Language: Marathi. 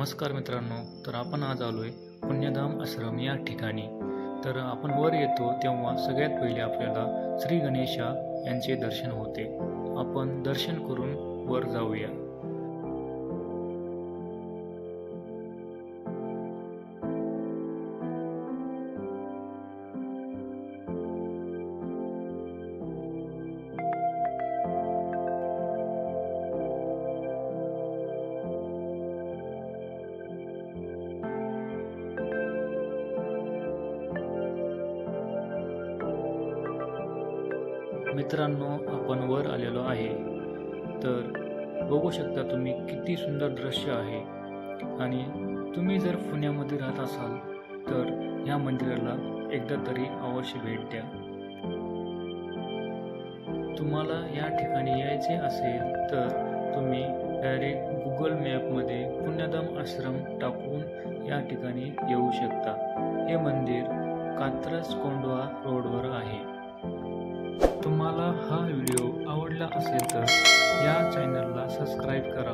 नमस्कार मित्रांनो, तर आपण आज आलोय पुण्यधाम आश्रम या ठिकाणी। तर आपण वर येतो तेव्हा सगळ्यात पहिले आपल्याला श्री गणेशा यांचे दर्शन होते। आपण दर्शन करून वर जाऊया। मित्रांनो, आपण वर आलेलो आहे। तर बघू शकता तुम्ही किती सुंदर दृश्य आहे। आणि तुम्ही जर पुण्यामध्ये राहत असाल तर या मंदिराला एकदा तरी अवश्य भेट द्या। तुम्हाला या ठिकाणी यायचे असेल तर तुम्ही डायरेक्ट गुगल मॅपमध्ये पुण्यधाम आश्रम टाकून या ठिकाणी येऊ शकता। हे मंदिर कात्रज कोंढवा रोडवर आहे। तुम्हाला हा व्हिडिओ आवडला असेल तर या चॅनलला सबस्क्राईब करा।